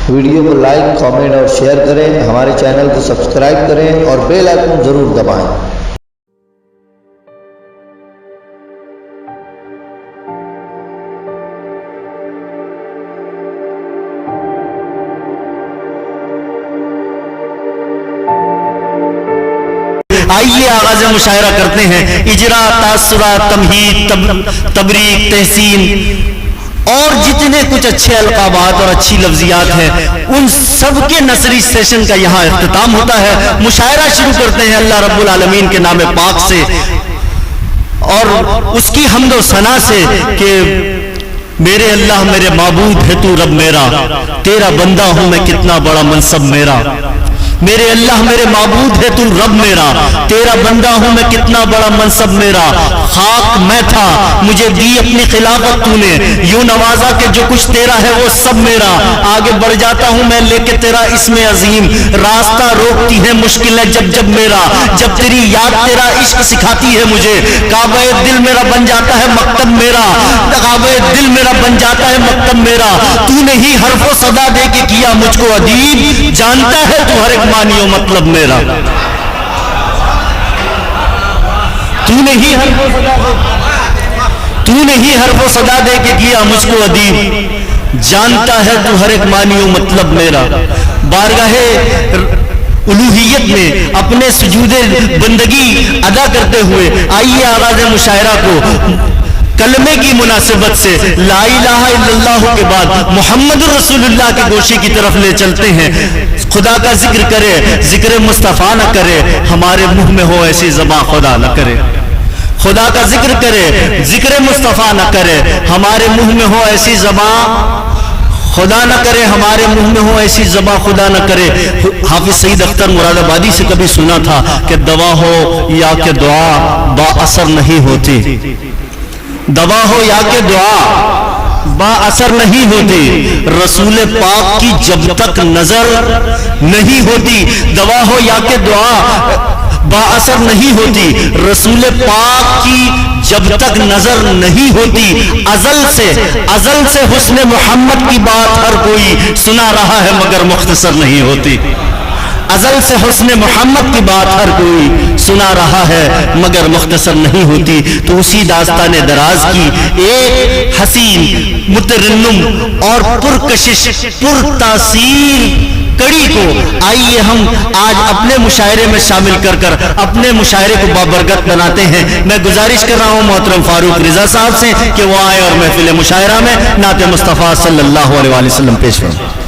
Video کو like, comment اور share کریں، ہمارے چینل کو سبسکرائب کریں اور بیل آئیکن ضرور دبائیں۔ آئیے آغاز مشاعرہ کرتے ہیں۔ اجرا، تاثرات، تمہید، تبریک، تحسین اور جتنے کچھ اچھے القابات اور اچھی لفظیات ہیں، ان سب کے نثری سیشن کا یہاں اختتام ہوتا ہے۔ مشاعرہ شروع کرتے ہیں اللہ رب العالمین کے نام پاک سے اور اس کی حمد و ثنا سے کہ میرے اللہ میرے معبود ہے تو رب میرا، تیرا بندہ ہوں میں کتنا بڑا منصب میرا۔ میرے اللہ میرے معبود ہے تو رب میرا، تیرا بندہ ہوں میں کتنا بڑا منصب میرا۔ خاک میں تھا مجھے دی اپنی خلافت تو نے، یوں نوازا کہ جو کچھ تیرا ہے وہ سب میرا۔ آگے بڑھ جاتا ہوں میں لے کے تیرا اسم عظیم، راستہ روکتی ہے مشکلیں جب جب میرا، جب تیری یاد تیرا عشق سکھاتی ہے مجھے، کعبہ دل میرا بن جاتا ہے مکتب میرا، کعبہ دل میرا بن جاتا ہے مکتب میرا۔ تو نے ہی حرف و صدا دے کے کیا مجھ کو ادیب، جانتا ہے تو ہر ایک معنی و مطلب میرا۔ تو نے ہی حرف و صدا دے کے کیا مجھ کو ادیب، جانتا ہے تو ہر ایک معنی و مطلب میرا۔ بارگاہ الوہیت میں اپنے سجود بندگی ادا کرتے ہوئے آئیے آغاز مشاعرہ کو کلمے کی مناسبت سے لا الہ الا اللہ کے بعد محمد رسول اللہ کے گوشے کی طرف لے چلتے ہیں۔ خدا کا ذکر کرے، ذکر مصطفیٰ نہ کرے، ہمارے منہ میں ہو ایسی زبان خدا نہ کرے۔ خدا کا ذکر کرے، ذکر مصطفیٰ نہ کرے، ہمارے منہ میں ہو ایسی زبان خدا نہ کرے، ہمارے منہ میں ہو ایسی زبان خدا نہ کرے۔ حافظ سعید اختر مراد آبادی سے کبھی سنا تھا کہ دوا ہو یا کہ دعا با اثر نہیں ہوتی، دوا ہو یا کہ دعا با اثر نہیں ہوتی، رسول پاک کی جب تک نظر نہیں ہوتی۔ دوا ہو یا کہ دعا با اثر نہیں ہوتی، رسول پاک کی جب تک نظر نہیں ہوتی۔ ازل سے حسن محمد کی بات ہر کوئی سنا رہا ہے مگر مختصر نہیں ہوتی۔ ازل سے حسن محمد کی بات ہر کوئی سنا رہا ہے مگر مختصر نہیں ہوتی۔ تو اسی داستان دراز کی ایک حسین، مترنم اور پرکشش، پرتاثیر کڑی کو آئیے ہم آج اپنے مشاعرے میں شامل کر کر اپنے مشاعرے کو بابرکت بناتے ہیں۔ میں گزارش کر رہا ہوں محترم فاروق رضا صاحب سے کہ وہ آئے اور محفل مشاعرہ میں نعت مصطفیٰ صلی اللہ علیہ وسلم پیش کریں۔